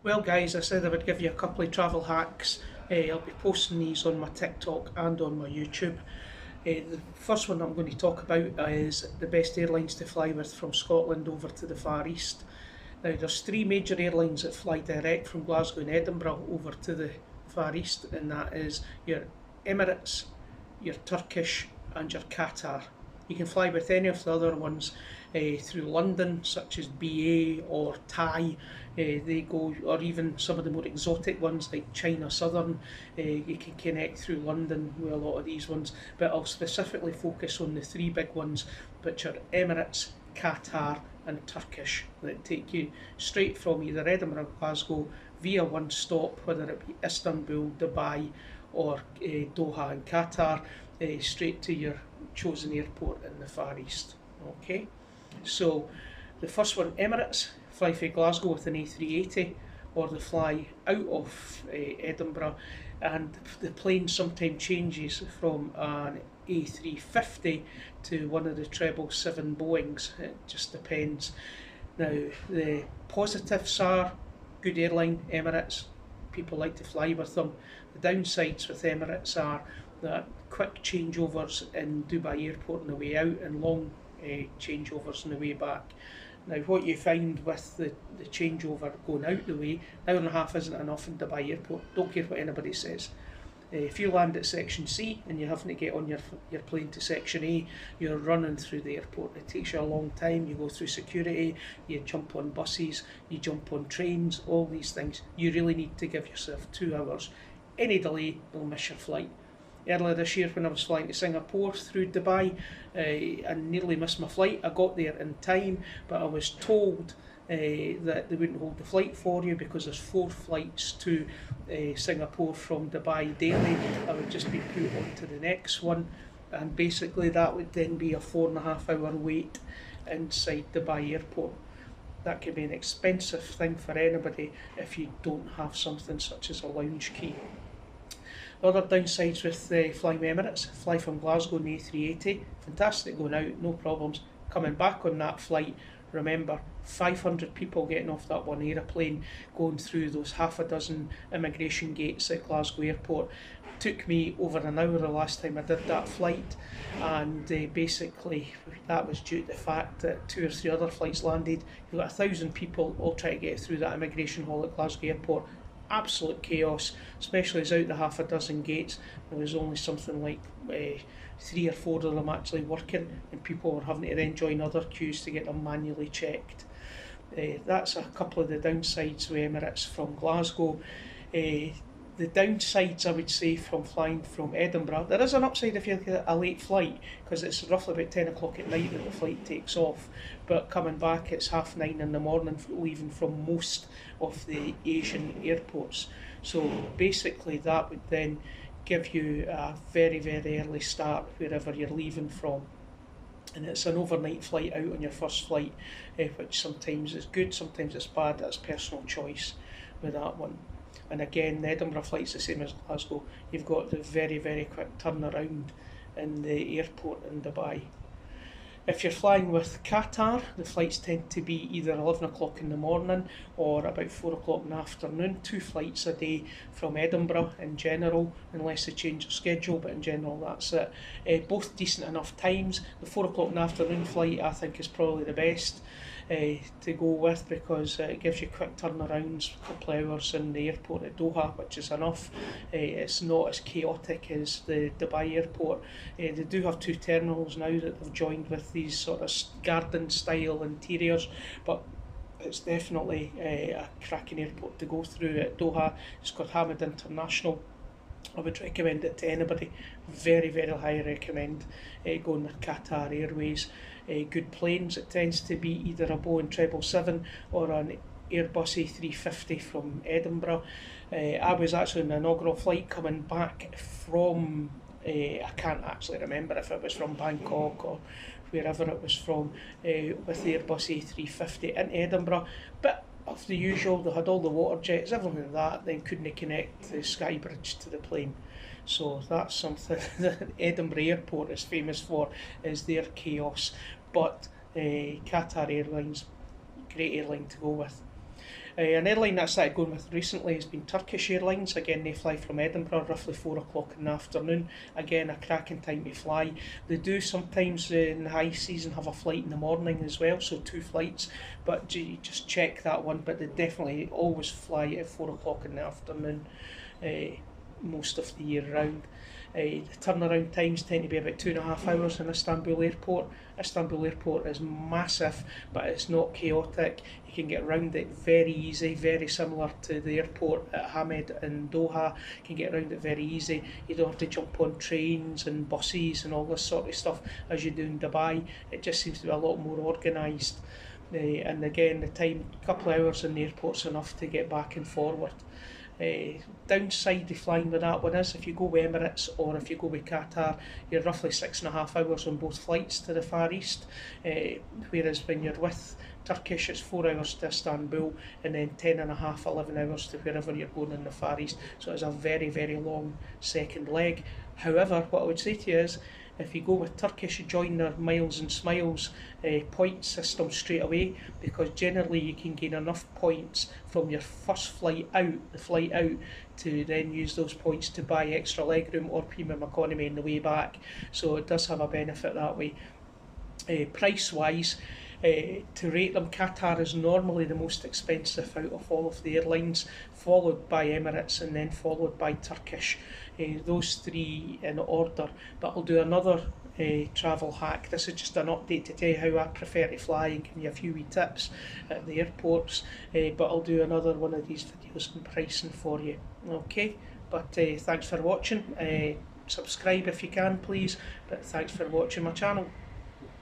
Well guys, I said I would give you a couple of travel hacks. I'll be posting these on my TikTok and on my YouTube. The first one I'm going to talk about is the best airlines to fly with from Scotland over to the Far East. Now there's three major airlines that fly direct from Glasgow and Edinburgh over to the Far East, and that is your Emirates, your Turkish and your Qatar. You can fly with any of the other ones through London, such as BA or Thai. They go, or even some of the more exotic ones like China Southern. You can connect through London with a lot of these ones, but I'll specifically focus on the three big ones, which are Emirates, Qatar, and Turkish, that take you straight from either Edinburgh or Glasgow via one stop, whether it be Istanbul, Dubai, or Doha in Qatar, straight to your chosen airport in the Far East. Okay, so the first one, Emirates, fly from Glasgow with an A380, or they fly out of Edinburgh, and the plane sometimes changes from an A350 to one of the 777 Boeings. It just depends. Now, the positives are good airline, Emirates. People like to fly with them. The downsides with Emirates are that quick changeovers in Dubai Airport on the way out and long changeovers on the way back. Now, what you find with the changeover going out the way, an hour and a half isn't enough in Dubai Airport. Don't care what anybody says. If you land at section C and you're having to get on your plane to section A, you're running through the airport. It takes you a long time. You go through security, you jump on buses, you jump on trains, all these things. You really need to give yourself 2 hours. Any delay will miss your flight. Earlier this year when I was flying to Singapore through Dubai, I nearly missed my flight. I got there in time, but I was told that they wouldn't hold the flight for you because there's 4 flights to Singapore from Dubai daily. I would just be put on to the next one, and basically that would then be a 4.5 hour wait inside Dubai Airport. That could be an expensive thing for anybody if you don't have something such as a lounge key. The other downsides with flying with Emirates, fly from Glasgow in the A380, fantastic going out, no problems. Coming back on that flight, remember, 500 people getting off that one aeroplane, going through those half a dozen immigration gates at Glasgow Airport. It took me over an hour the last time I did that flight, and basically that was due to the fact that 2 or 3 other flights landed. You've got 1,000 people all trying to get through that immigration hall at Glasgow Airport. Absolute chaos, especially as out the half a dozen gates there was only something like 3 or 4 of them actually working, and people were having to then join other queues to get them manually checked. That's a couple of the downsides with Emirates from Glasgow. The downsides, I would say, from flying from Edinburgh, there is an upside if you get a late flight, because it's roughly about 10 o'clock at night that the flight takes off, but coming back it's 9:30 in the morning, leaving from most of the Asian airports. So basically that would then give you a very, very early start wherever you're leaving from. And it's an overnight flight out on your first flight, which sometimes is good, sometimes it's bad. That's personal choice with that one. And again, the Edinburgh flight's the same as Glasgow. You've got the very, very quick turnaround in the airport in Dubai. If you're flying with Qatar, the flights tend to be either 11 o'clock in the morning or about 4 o'clock in the afternoon. 2 flights a day from Edinburgh in general, unless they change their schedule, but in general that's it. Both decent enough times. The 4 o'clock in the afternoon flight I think is probably the best to go with, because it gives you quick turnarounds, a couple of hours in the airport at Doha, which is enough. It's not as chaotic as the Dubai airport. They do have 2 terminals now that they've joined with these sort of garden style interiors, but it's definitely a cracking airport to go through at Doha. It's called Hamad International. I would recommend it to anybody. Very, very high recommend going with Qatar Airways. Good planes. It tends to be either a Boeing 777 or an Airbus A350 from Edinburgh. I was actually on an inaugural flight coming back from, I can't actually remember if it was from Bangkok or wherever it was from, with the Airbus A350 in Edinburgh. But of the usual, they had all the water jets, everything like that, then couldn't connect the sky bridge to the plane. So that's something that Edinburgh Airport is famous for, is their chaos. But Qatar Airlines, great airline to go with. An airline that I started going with recently has been Turkish Airlines. Again, they fly from Edinburgh roughly 4 o'clock in the afternoon. Again, a cracking time to fly. They do sometimes in the high season have a flight in the morning as well, so 2 flights, but you just check that one. But they definitely always fly at 4 o'clock in the afternoon most of the year round. The turnaround times tend to be about 2.5 hours in Istanbul Airport. Istanbul Airport is massive, but it's not chaotic. You can get around it very easy, very similar to the airport at Hamad in Doha. You can get around it very easy. You don't have to jump on trains and buses and all this sort of stuff as you do in Dubai. It just seems to be a lot more organised. And again, the time, a couple of hours in the airport's enough to get back and forward. Downside of flying with that one is if you go with Emirates or if you go with Qatar, you're roughly 6.5 hours on both flights to the Far East, whereas when you're with Turkish it's 4 hours to Istanbul and then 10.5, 11 hours to wherever you're going in the Far East. So it's a very, very long second leg. However, what I would say to you is, if you go with Turkish, you join their miles and smiles point system straight away, because generally you can gain enough points from your first flight out, to then use those points to buy extra legroom or premium economy on the way back. So it does have a benefit that way. Price wise, to rate them, Qatar is normally the most expensive out of all of the airlines, followed by Emirates and then followed by Turkish. Those three in order, but I'll do another travel hack. This is just an update to tell you how I prefer to fly and give you a few wee tips at the airports, but I'll do another one of these videos on pricing for you. Okay, but thanks for watching. Subscribe if you can, please, but thanks for watching my channel.